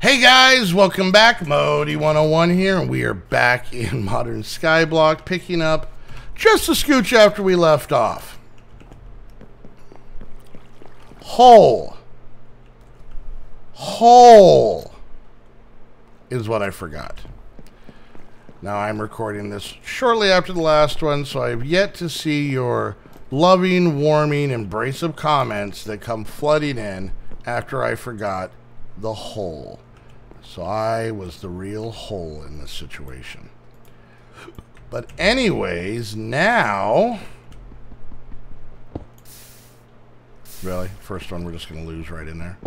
Hey guys, welcome back. Modi 101 here, and we are back in Modern Skyblock, picking up just a scooch after we left off. Hole is what I forgot. Now I'm recording this shortly after the last one, so I have yet to see your loving, warming embrace of comments that come flooding in after I forgot the hole. So I was the real hole in this situation. But anyways, now... Really? First one we're just going to lose right in there.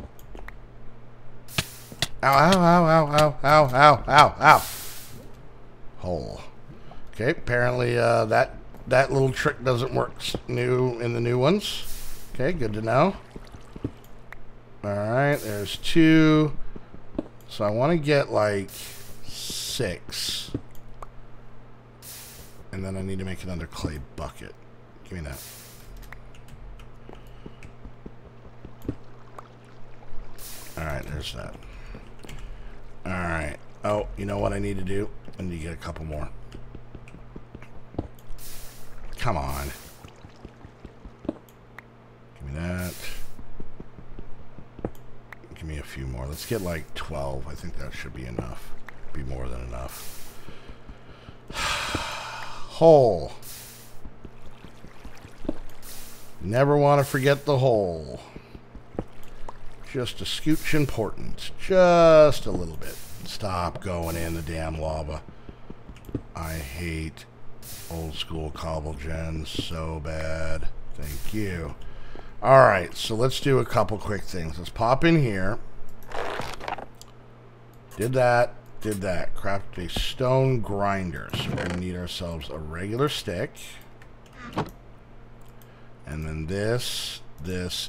Ow, ow, ow, ow, ow, ow, ow, ow, ow. Hole. Okay, apparently that little trick doesn't work new in the new ones. Okay, good to know. Alright, there's 2. So I want to get like 6. And then I need to make another clay bucket. Give me that. Alright, there's that. Alright. Oh, you know what I need to do? I need to get a couple more. Come on. Give me that. Give me a few more. Let's get like 12. I think that should be enough. Be more than enough. Hole. Never want to forget the hole. Just a scooch important. Just a little bit. Stop going in the damn lava. I hate old school cobble gens so bad. Thank you. Alright, so let's do a couple quick things. Let's pop in here. Did that. Did that. Craft a stone grinder. So we're going to need ourselves a regular stick. And then this,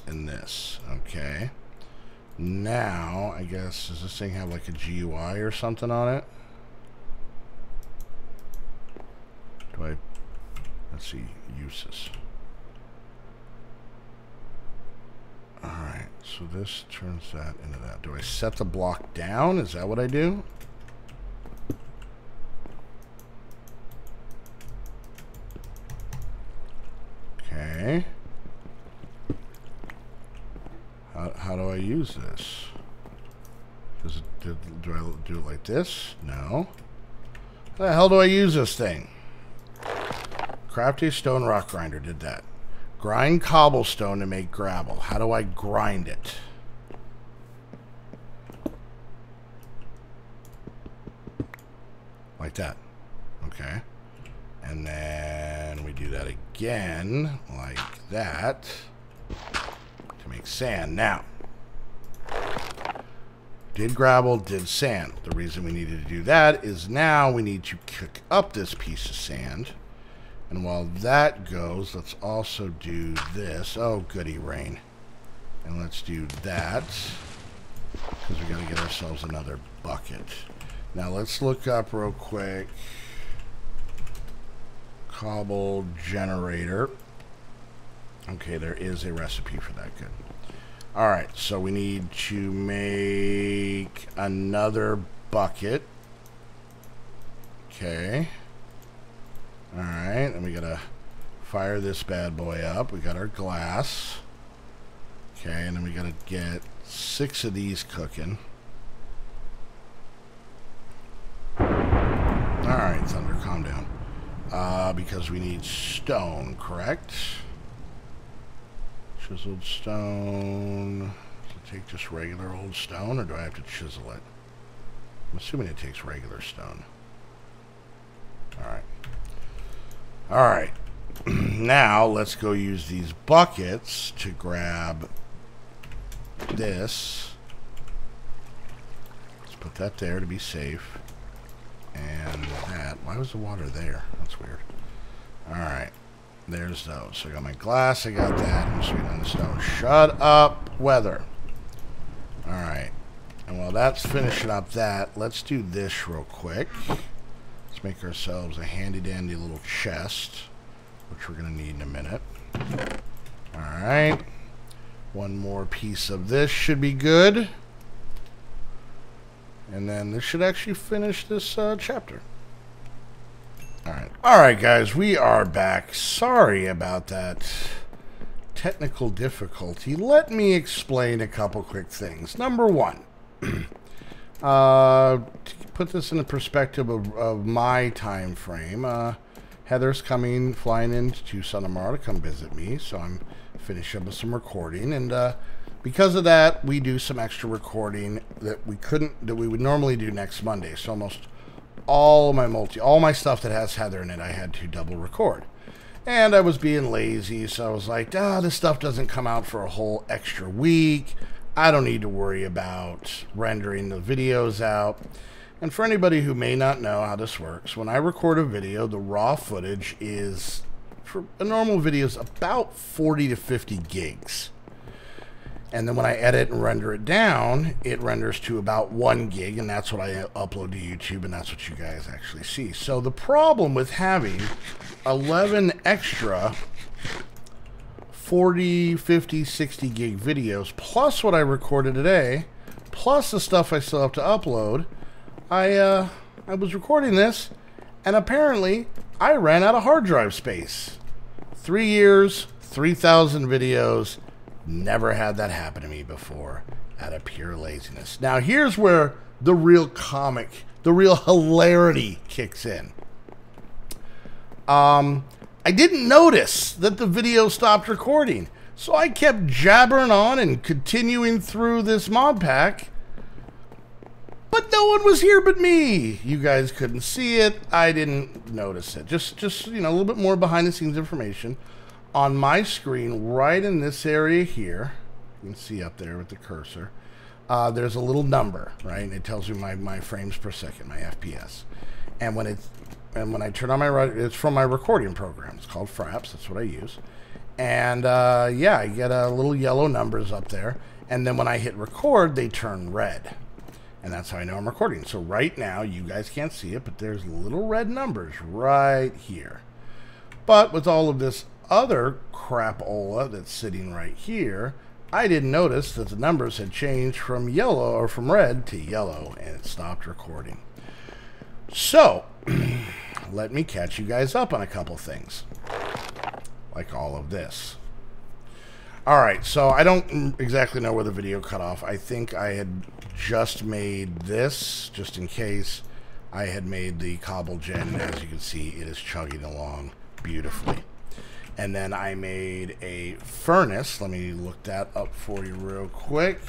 and this. Okay. Now, I guess, does this thing have like a GUI or something on it? Let's see, uses. Alright, so this turns that into that. Do I set the block down? Is that what I do? Okay. How do I use this? Do I do it like this? No. How the hell do I use this thing? Craft a stone rock grinder. Did that. Grind cobblestone to make gravel. How do I grind it? Like that. Okay. And then we do that again, like that, to make sand. Now, did gravel, did sand. The reason we needed to do that is now we need to cook up this piece of sand. And while that goes, let's also do this. Oh, goody rain. And let's do that, because we got to get ourselves another bucket. Now let's look up real quick. Cobble generator. Okay, there is a recipe for that. Good. Alright, so we need to make another bucket. Okay. Alright, and we gotta fire this bad boy up. We got our glass. Okay, and then we gotta get 6 of these cooking. Alright, Thunder, calm down. Because we need stone, correct? Chiseled stone. Does it take just regular old stone, or do I have to chisel it? I'm assuming it takes regular stone. Alright. Alright. Now, let's go use these buckets to grab this. Let's put that there to be safe. And that. Why was the water there? That's weird. Alright. There's those. So I got my glass. I got that. I'm sweet on the stone. Shut up, weather. Alright. And while that's finishing up that, let's do this real quick. Let's make ourselves a handy-dandy little chest, which we're going to need in a minute. Alright. One more piece of this should be good. And then this should actually finish this chapter. Alright guys, we are back. Sorry about that technical difficulty. Let me explain a couple quick things. Number one, to put this in the perspective of my time frame, Heather's flying into Tucson tomorrow to come visit me, so I'm finishing up with some recording, and because of that, we do some extra recording that we would normally do next Monday. So almost all my stuff that has Heather in it, I had to double record. And I was being lazy, so I was like, this stuff doesn't come out for a whole extra week. I don't need to worry about rendering the videos out. And for anybody who may not know how this works, when I record a video, the raw footage is, for a normal video, is about 40 to 50 gigs. And then when I edit and render it down, it renders to about 1 gig, and that's what I upload to YouTube, and that's what you guys actually see. So the problem with having 11 extra 40, 50, 60 gig videos, plus what I recorded today, plus the stuff I still have to upload, I was recording this, and apparently I ran out of hard drive space. 3 years, 3,000 videos. Never had that happen to me before, out of pure laziness. Now, here's where the real hilarity kicks in. I didn't notice that the video stopped recording, so I kept jabbering on and continuing through this mod pack, but no one was here but me. You guys couldn't see it. I didn't notice it. Just you know, a little bit more behind the scenes information. On my screen, right in this area here, you can see up there with the cursor, there's a little number, right? And it tells you my frames per second, my FPS. And when I turn on it's from my recording program. It's called Fraps. That's what I use. And yeah, I get little yellow numbers up there. And then when I hit record, they turn red. And that's how I know I'm recording. So right now, you guys can't see it, but there's little red numbers right here. But with all of this other crapola that's sitting right here, I didn't notice that the numbers had changed from yellow, or from red to yellow, and it stopped recording. So let me catch you guys up on a couple things, like all of this. Alright, so I don't exactly know where the video cut off. I think I had just made this, just in case. I had made the cobble gen, and as you can see, it is chugging along beautifully. And then I made a furnace. Let me look that up for you real quick.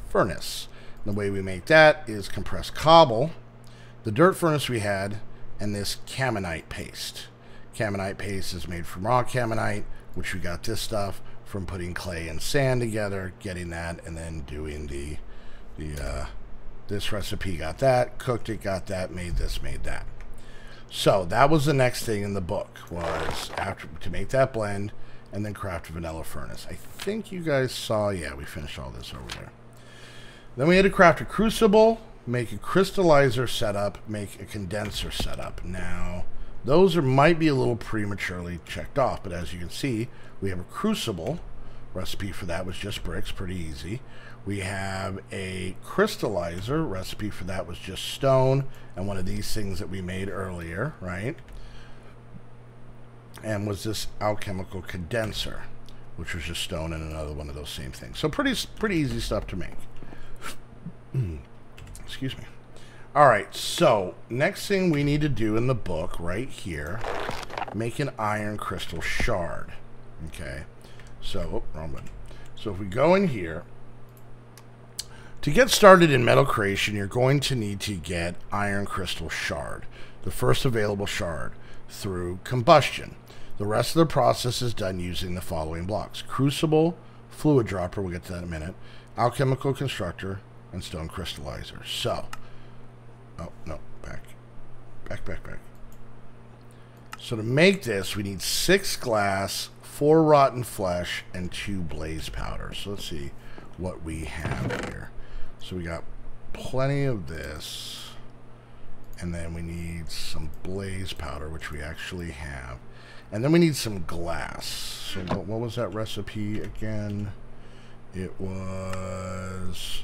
Furnace. And the way we make that is compressed cobble, the dirt furnace we had, and this caminite paste. Caminite paste is made from raw caminite, which we got this stuff from putting clay and sand together, getting that, and then doing this recipe. Got that, cooked it, got that, made this, made that. So that was the next thing in the book, was to make that blend and then craft a vanilla furnace. I think you guys saw, yeah, we finished all this over there. Then we had to craft a crucible, make a crystallizer setup, make a condenser setup. Now, those might be a little prematurely checked off, but as you can see, we have a crucible. Recipe for that was just bricks, pretty easy. We have a crystallizer. Recipe for that was just stone and one of these things that we made earlier, right? And was this alchemical condenser, which was just stone and another one of those same things. So pretty easy stuff to make. Excuse me. All right, so next thing we need to do in the book right here, make an iron crystal shard. Okay, so wrong one. So if we go in here, to get started in metal creation, you're going to need to get iron crystal shard, the first available shard, through combustion. The rest of the process is done using the following blocks: crucible, fluid dropper, we'll get to that in a minute, alchemical constructor, and stone crystallizer. So, oh, no, back. So to make this, we need 6 glass, 4 rotten flesh, and 2 blaze powders. So let's see what we have here. So we got plenty of this, and then we need some blaze powder, which we actually have. And then we need some glass. So what was that recipe again? It was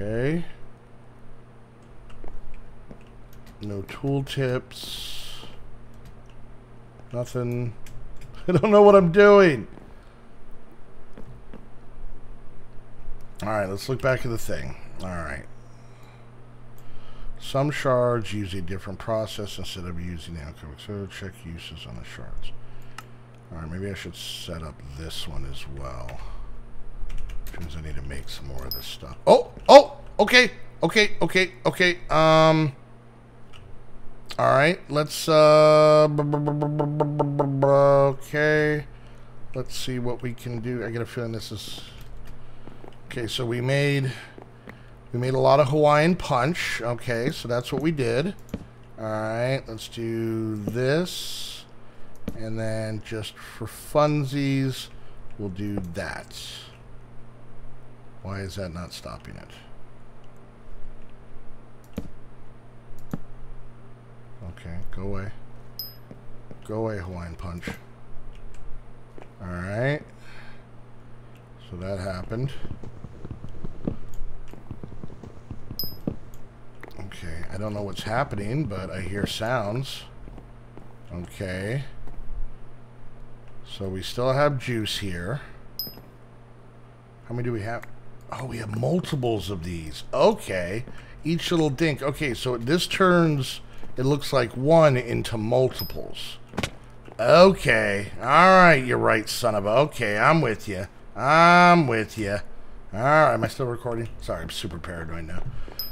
Okay. No tooltips. Nothing. I don't know what I'm doing. Alright, let's look back at the thing. Alright. Some shards use a different process instead of using the outcome. So check uses on the shards. Alright, maybe I should set up this one as well. Which means I need to make some more of this stuff. Oh! Oh! Okay! Okay, okay, okay. Alright, let's, okay. Let's see what we can do. I get a feeling this is... Okay, so we made a lot of Hawaiian punch. Okay, so that's what we did. Alright, let's do this. And then just for funsies, we'll do that. Why is that not stopping it? Okay, go away. Go away, Hawaiian punch. Alright. So that happened. Okay, I don't know what's happening, but I hear sounds. Okay. So we still have juice here. How many do we have? Oh, we have multiples of these. Okay. Each little dink. Okay, so this turns, it looks like one into multiples. Okay. Alright, you're right, son of a... Okay, I'm with you. I'm with you. Alright, am I still recording? Sorry, I'm super paranoid now.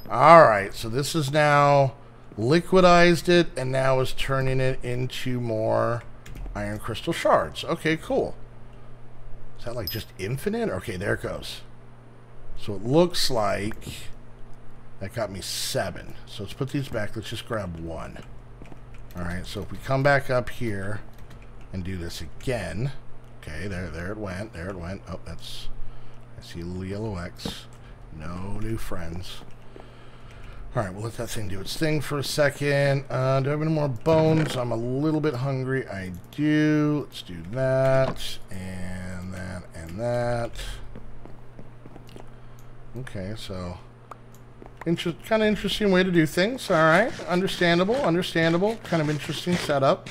Alright, so this is now liquidized it and now is turning it into more iron crystal shards. Okay, cool. Is that like just infinite? Okay, there it goes. So it looks like that got me 7. So let's put these back. Let's just grab 1. Alright, so if we come back up here and do this again. Okay, there it went. There it went. Oh, that's... I see a little yellow X. No new friends. Alright, we'll let that thing do its thing for a second. Do I have any more bones? I'm a little bit hungry. I do. Let's do that. And that. And that. Okay, so... kind of interesting way to do things. Alright. Understandable. Understandable. Kind of interesting setup.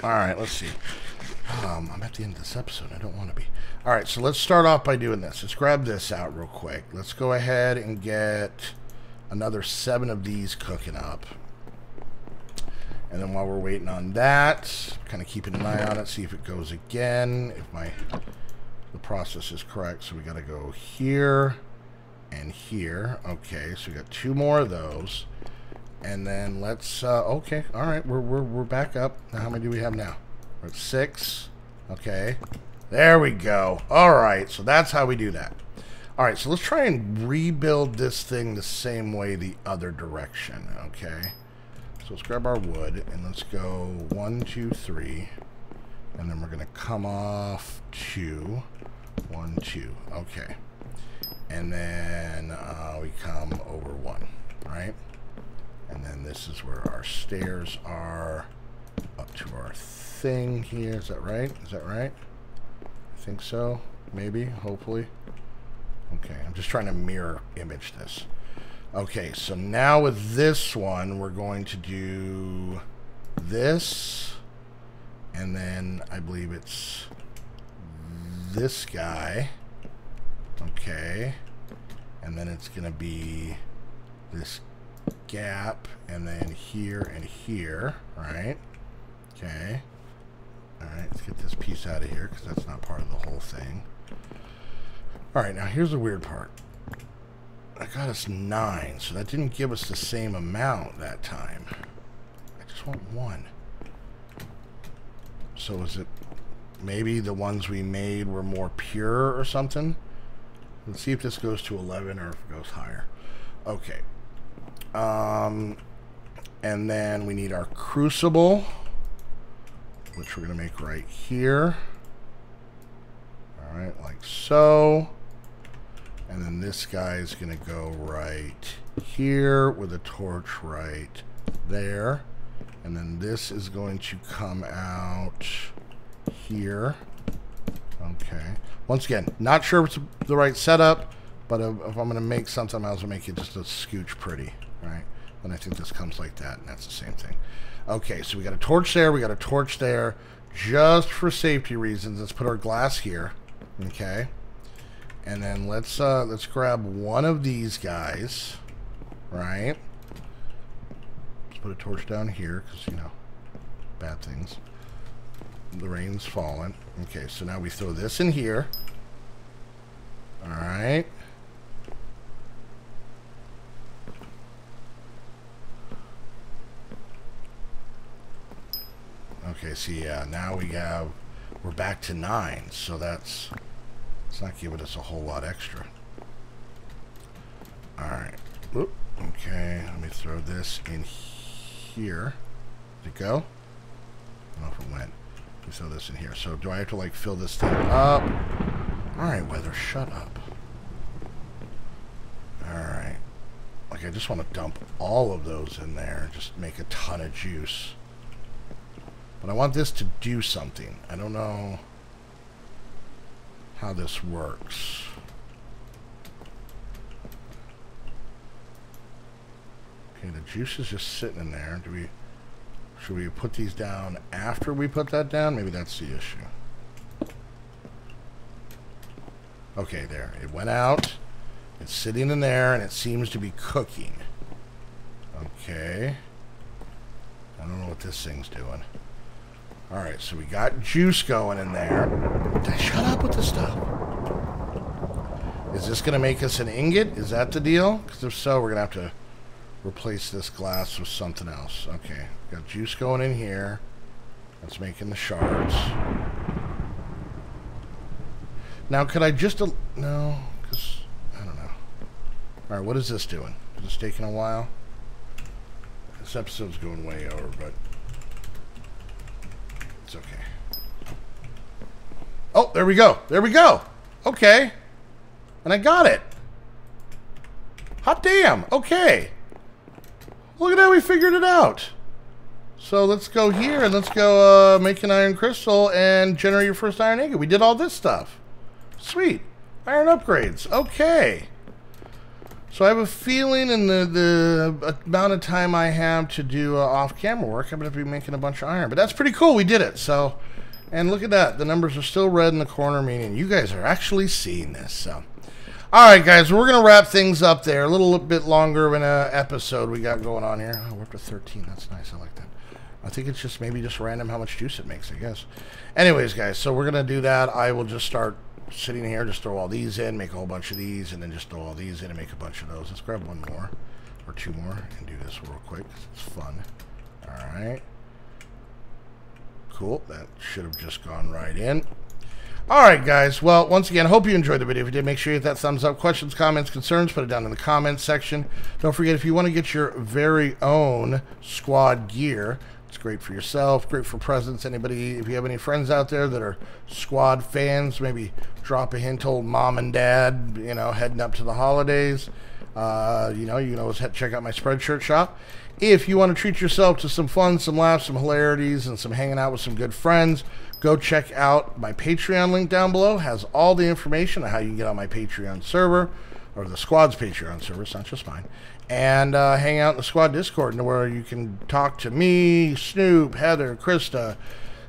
Alright, let's see. I'm at the end of this episode. I don't want to be. Alright, so let's start off by doing this. Let's grab this out real quick. Let's go ahead and get another 7 of these cooking up. And then while we're waiting on that, kind of keeping an eye on it, see if it goes again, if the process is correct. So we got to go here and here. Okay, so we got 2 more of those. And then let's, okay, all right, we're back up. Now, how many do we have now? We're at 6. Okay, there we go. All right, so that's how we do that. All right, so let's try and rebuild this thing the same way the other direction, okay? So let's grab our wood, and let's go 1, 2, 3. And then we're going to come off 2. 1, 2. Okay. And then we come over 1, right? And then this is where our stairs are up to our thing here. Is that right? Is that right? I think so. Maybe. Hopefully. Okay, I'm just trying to mirror image this. Okay, so now with this one, we're going to do this. And then I believe it's this guy. Okay. And then it's going to be this gap. And then here and here. Right? Okay. Alright, let's get this piece out of here because that's not part of the whole thing. Alright, now here's the weird part. I got us 9, so that didn't give us the same amount that time. I just want 1. So is it maybe the ones we made were more pure or something? Let's see if this goes to 11 or if it goes higher. Okay. And then we need our crucible, which we're going to make right here. Alright, like so. And then this guy is going to go right here with a torch right there. And then this is going to come out here. Okay. Once again, not sure if it's the right setup, But if I'm going to make something, I might as well make it just a scooch pretty, right? And I think this comes like that, and that's the same thing. Okay, so we got a torch there, we got a torch there. Just for safety reasons, let's put our glass here, okay? And then let's grab one of these guys, right? Let's put a torch down here, because, you know, bad things. The rain's falling. Okay, so now we throw this in here. Alright. Okay, so yeah, now we're back to 9, so it's not giving us a whole lot extra. Alright. Okay, let me throw this in here. Did it go? I don't know if it went. Let me throw this in here. So do I have to like fill this thing up? Alright, weather, shut up. Alright. Like I just want to dump all of those in there. Just make a ton of juice. But I want this to do something. I don't know how this works. Okay, the juice is just sitting in there. Should we put these down after we put that down? Maybe that's the issue. Okay, there. It went out. It's sitting in there, and it seems to be cooking. Okay. I don't know what this thing's doing. Alright, so we got juice going in there. Shut up with the stuff. Is this going to make us an ingot? Is that the deal? Because if so, we're going to have to replace this glass with something else. Okay, got juice going in here. That's making the shards. Now, could I just... no, because... I don't know. Alright, what is this doing? Is this taking a while? This episode's going way over, but... it's okay. Oh, there we go. There we go. Okay. And I got it. Hot damn. Okay. Look at how we figured it out. So let's go here and let's go make an iron crystal and generate your first iron ingot. We did all this stuff. Sweet. Iron upgrades. Okay. So I have a feeling in the amount of time I have to do off-camera work, I'm going to be making a bunch of iron. But that's pretty cool. We did it. So, and look at that. The numbers are still red in the corner, meaning you guys are actually seeing this. So, all right, guys. We're going to wrap things up there. A little bit longer of an episode we got going on here. Oh, we're up to 13. That's nice. I like that. I think it's just maybe just random how much juice it makes, I guess. Anyways, guys. So we're going to do that. I will just start sitting here, just throw all these in, make a whole bunch of these, and then just throw all these in and make a bunch of those. Let's grab one more or two more and do this real quick. It's fun. Alright. Cool. That should have just gone right in. Alright, guys. Well, once again, hope you enjoyed the video. If you did, make sure you hit that thumbs up. Questions, comments, concerns, put it down in the comments section. Don't forget, if you want to get your very own squad gear, it's great for yourself, great for presents. Anybody, if you have any friends out there that are squad fans, maybe drop a hint to old mom and dad, you know, heading up to the holidays. You know, you can always check out my Spreadshirt shop. If you want to treat yourself to some fun, some laughs, some hilarities, and some hanging out with some good friends, go check out my Patreon link down below. It has all the information on how you can get on my Patreon server, or the squad's Patreon server. It's not just mine. And hang out in the squad Discord, where you can talk to me, Snoop, Heather, Krista,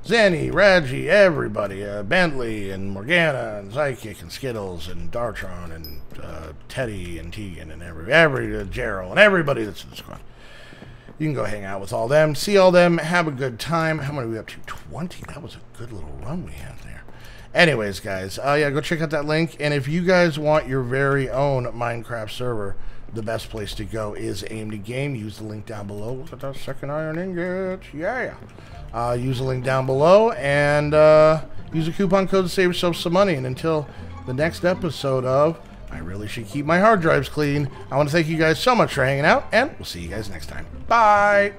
Zanny, Raji, everybody, Bentley, and Morgana, and Psychic, and Skittles, and Dartron, and Teddy, and Tegan, and every Gerald, and everybody that's in the squad. You can go hang out with all them, see all them, have a good time. How many are we up to? 20. That was a good little run we had there. Anyways, guys, yeah, go check out that link. And if you guys want your very own Minecraft server, the best place to go is Aim to Game. Use the link down below. Look at that second iron ingot. Yeah. Use the link down below and use a coupon code to save yourself some money. And until the next episode of I Really Should Keep My Hard Drives Clean, I want to thank you guys so much for hanging out, and we'll see you guys next time. Bye!